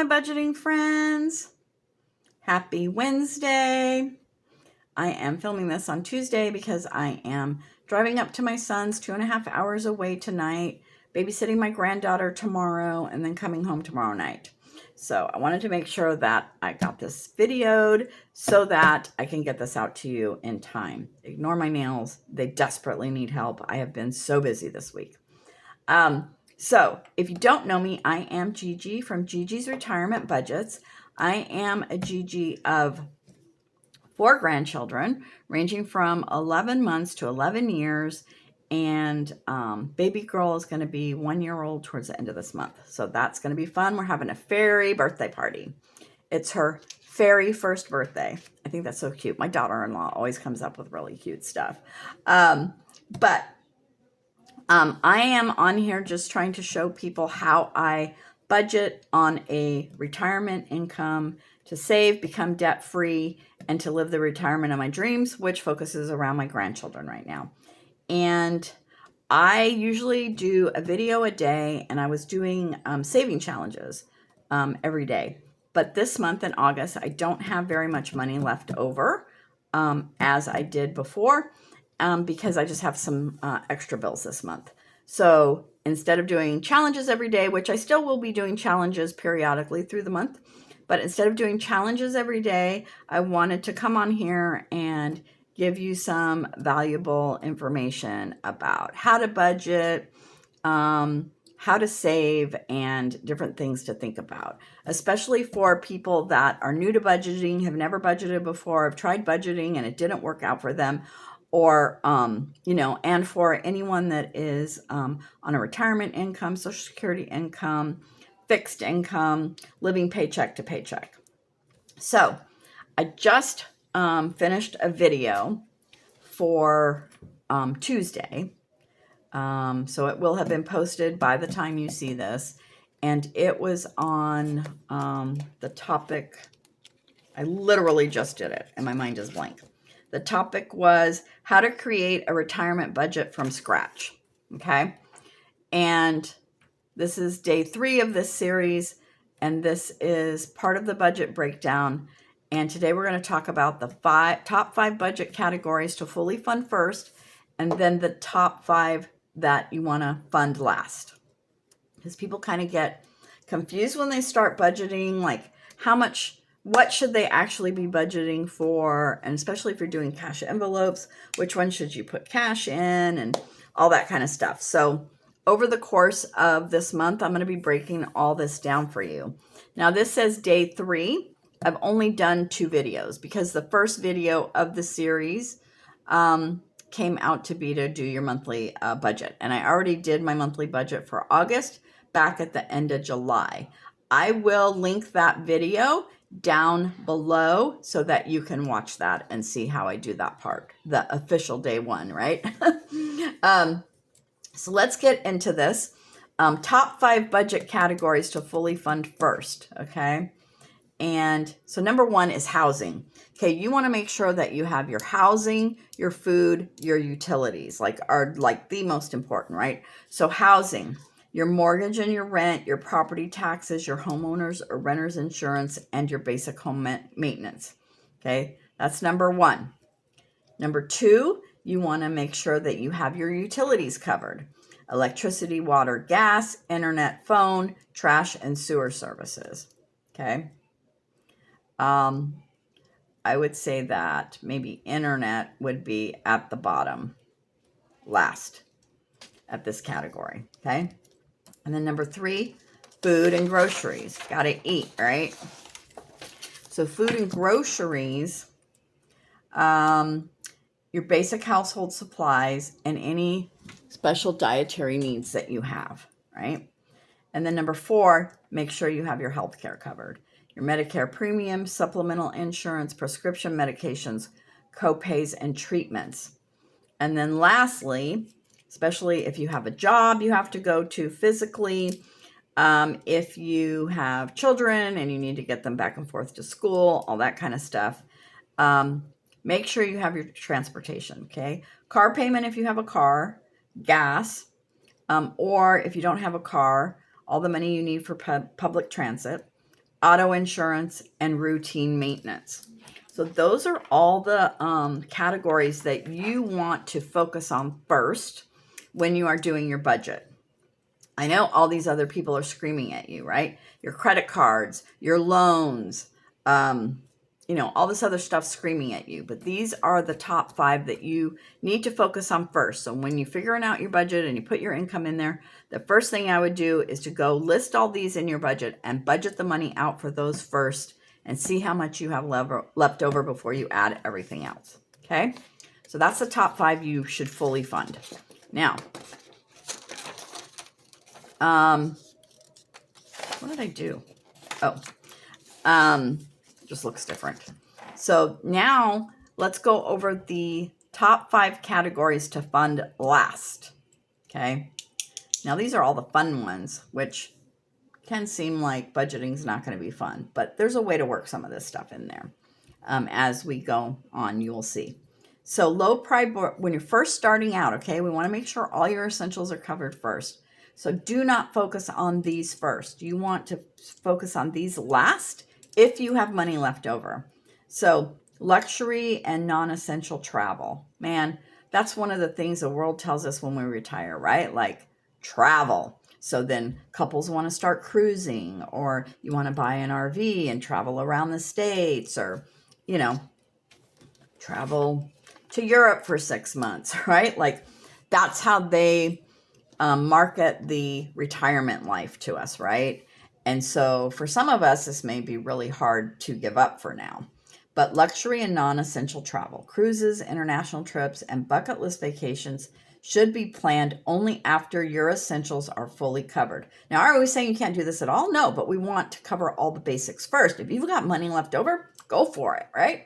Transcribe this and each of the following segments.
budgeting friends. Happy Wednesday. I am filming this on Tuesday because I am driving up to my son's 2.5 hours away tonight, babysitting my granddaughter tomorrow, and then coming home tomorrow night. So I wanted to make sure that I got this videoed so that I can get this out to you in time. Ignore my nails. They desperately need help. I have been so busy this week. So if you don't know me, I am Gigi from Gigi's Retirement Budgets. I am a Gigi of 4 grandchildren, ranging from 11 months to 11 years. And baby girl is going to be 1 year old towards the end of this month. So that's going to be fun. We're having a fairy birthday party. It's her very first birthday. I think that's so cute. My daughter-in-law always comes up with really cute stuff. I am on here just trying to show people how I budget on a retirement income to save, become debt-free, and to live the retirement of my dreams, which focuses around my grandchildren right now. And I usually do a video a day, and I was doing saving challenges every day. But this month in August, I don't have very much money left over as I did before because I just have some extra bills this month. So instead of doing challenges every day, which I still will be doing challenges periodically through the month, but instead of doing challenges every day, I wanted to come on here and give you some valuable information about how to budget, how to save, and different things to think about, especially for people that are new to budgeting, have never budgeted before, have tried budgeting and it didn't work out for them, or, and for anyone that is on a retirement income, Social Security income, fixed income, living paycheck to paycheck. So I just finished a video for Tuesday. So it will have been posted by the time you see this. And it was on the topic. I literally just did it and my mind is blank. The topic was how to create a retirement budget from scratch. Okay. And this is day 3 of this series. And this is part of the budget breakdown. And today we're going to talk about the top 5 budget categories to fully fund first, and then the top 5 that you want to fund last. Because people kind of get confused when they start budgeting, like what should they actually be budgeting for? And especially if you're doing cash envelopes, which one should you put cash in and all that kind of stuff. So over the course of this month, I'm going to be breaking all this down for you. Now this says day 3. I've only done 2 videos because the first video of the series came out to be to do your monthly budget. And I already did my monthly budget for August back at the end of July. I will link that video down below so that you can watch that and see how I do that part, the official day 1, right? So let's get into this. Top 5 budget categories to fully fund first, okay? And so number 1 is housing. Okay, you want to make sure that you have your housing, your food, your utilities, are the most important, right? So housing, your mortgage and your rent, your property taxes, your homeowners or renters insurance, and your basic home maintenance. Okay, that's number 1. Number 2, you want to make sure that you have your utilities covered. Electricity, water, gas, internet, phone, trash, and sewer services. Okay. I would say that maybe internet would be at the bottom, last at this category, okay? And then number 3, food and groceries. Gotta eat, right? So food and groceries, your basic household supplies, and any special dietary needs that you have, right? And then number 4, make sure you have your health care covered. Your Medicare premiums, supplemental insurance, prescription medications, co-pays, and treatments. And then lastly, especially if you have a job you have to go to physically, if you have children and you need to get them back and forth to school, all that kind of stuff, make sure you have your transportation, okay? Car payment if you have a car, gas, or if you don't have a car, all the money you need for public transit. auto insurance, and routine maintenance. So those are all the categories that you want to focus on first when you are doing your budget. I know all these other people are screaming at you, right? Your credit cards, your loans, all this other stuff screaming at you. But these are the top 5 that you need to focus on first. So when you're figuring out your budget and you put your income in there, the first thing I would do is to go list all these in your budget and budget the money out for those first and see how much you have left over before you add everything else. Okay? So that's the top 5 you should fully fund. Now, what did I do? Just looks different. So now let's go over the top 5 categories to fund last. Okay. Now these are all the fun ones, which can seem like budgeting is not going to be fun, but there's a way to work some of this stuff in there. As we go on, you will see. So low priority, when you're first starting out, okay, we want to make sure all your essentials are covered first. So do not focus on these first. You want to focus on these last if you have money left over. So luxury and non-essential travel. Man, that's one of the things the world tells us when we retire, right? Like travel. So then couples want to start cruising, or you want to buy an RV and travel around the States, or, travel to Europe for 6 months, right? Like that's how they market the retirement life to us, right? And so for some of us, this may be really hard to give up for now. But luxury and non-essential travel, cruises, international trips, and bucket list vacations should be planned only after your essentials are fully covered. Now, are we saying you can't do this at all? No, but we want to cover all the basics first. If you've got money left over, go for it, right?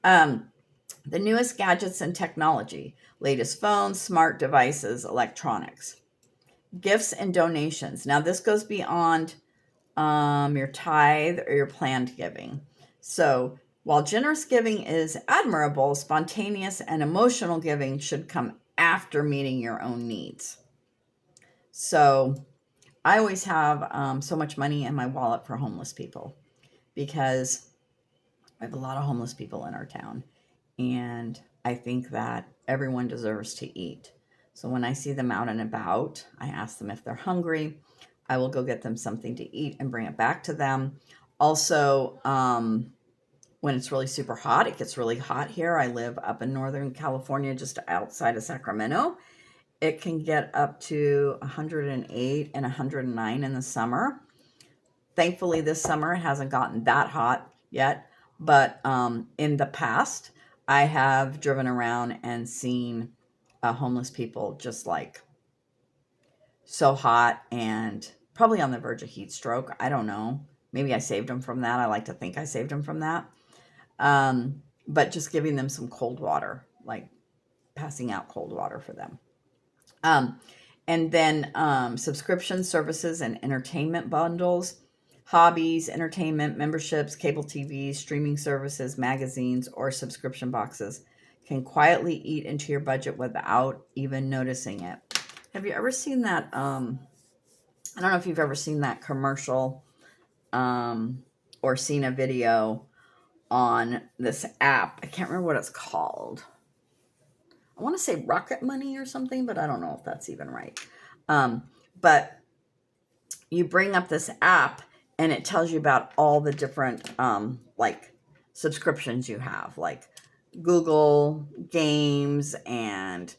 The newest gadgets and technology, latest phones, smart devices, electronics. Gifts and donations. Now, this goes beyond your tithe or your planned giving. So while generous giving is admirable, spontaneous and emotional giving should come after meeting your own needs. So I always have so much money in my wallet for homeless people because I have a lot of homeless people in our town. And I think that everyone deserves to eat. So when I see them out and about, I ask them if they're hungry. I will go get them something to eat and bring it back to them. Also, when it's really super hot, it gets really hot here. I live up in Northern California, just outside of Sacramento. It can get up to 108 and 109 in the summer. Thankfully, this summer it hasn't gotten that hot yet. But in the past, I have driven around and seen homeless people just like so hot and probably on the verge of heat stroke. I don't know. Maybe I saved them from that. I like to think I saved them from that. But just giving them some cold water, like passing out cold water for them. And then subscription services and entertainment bundles, hobbies, entertainment, memberships, cable TV, streaming services, magazines, or subscription boxes can quietly eat into your budget without even noticing it. Have you ever seen that? I don't know if you've ever seen that commercial or seen a video on this app. I can't remember what it's called. I want to say Rocket Money or something, but I don't know if that's even right. But you bring up this app and it tells you about all the different like subscriptions you have, like Google Games and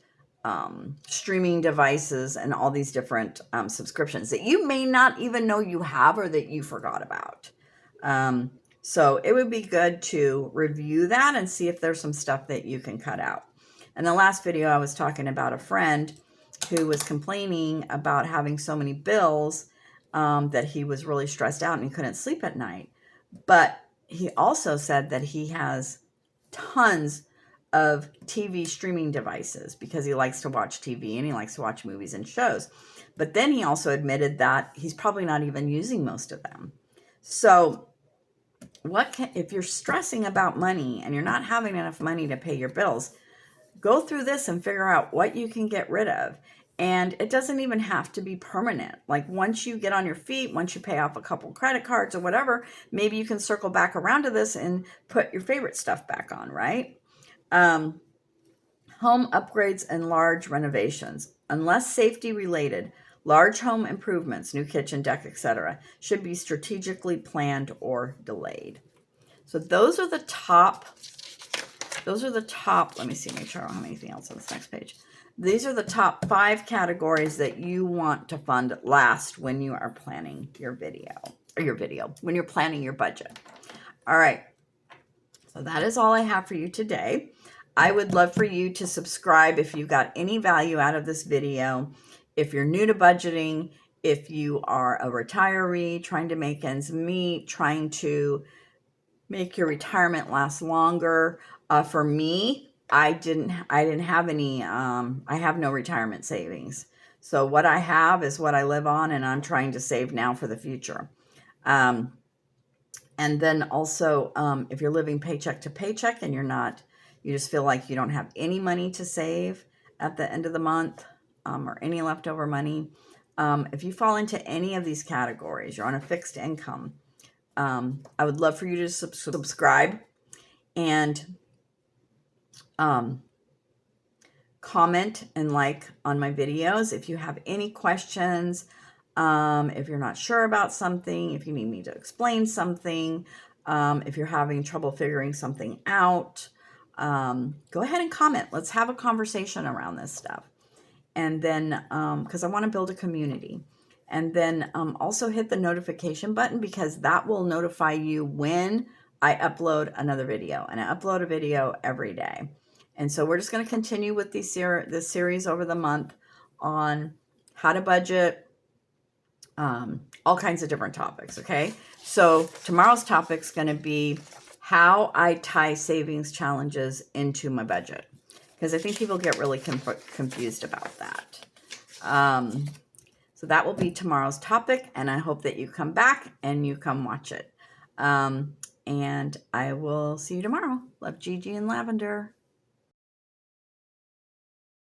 streaming devices and all these different subscriptions that you may not even know you have or that you forgot about. So it would be good to review that and see if there's some stuff that you can cut out. In the last video, I was talking about a friend who was complaining about having so many bills that he was really stressed out and he couldn't sleep at night. But he also said that he has tons of TV streaming devices because he likes to watch TV and he likes to watch movies and shows. But then he also admitted that he's probably not even using most of them. So if you're stressing about money and you're not having enough money to pay your bills, go through this and figure out what you can get rid of. And it doesn't even have to be permanent. Like once you get on your feet, once you pay off a couple credit cards or whatever, maybe you can circle back around to this and put your favorite stuff back on, right? Home upgrades and large renovations, unless safety related, large home improvements, new kitchen, deck, etc., should be strategically planned or delayed. So those are the top, let me see, make sure I don't have anything else on this next page. These are the top 5 categories that you want to fund last when you are planning your when you're planning your budget. All right. So that is all I have for you today. I would love for you to subscribe if you got any value out of this video. If you're new to budgeting, if you are a retiree trying to make ends meet, trying to make your retirement last longer. For me, I didn't have any, I have no retirement savings. So what I have is what I live on, and I'm trying to save now for the future. And then also, if you're living paycheck to paycheck and you just feel like you don't have any money to save at the end of the month, or any leftover money, if you fall into any of these categories, you're on a fixed income, I would love for you to subscribe and comment and like on my videos. If you have any questions, if you're not sure about something, if you need me to explain something, if you're having trouble figuring something out, go ahead and comment. Let's have a conversation around this stuff. And then, because I want to build a community. And then also hit the notification button, because that will notify you when I upload another video. And I upload a video every day. And so we're just going to continue with this series over the month on how to budget, all kinds of different topics, okay? So tomorrow's topic is going to be how I tie savings challenges into my budget, because I think people get really confused about that. So that will be tomorrow's topic, and I hope that you come back and you come watch it. And I will see you tomorrow. Love, Gigi and Lavender.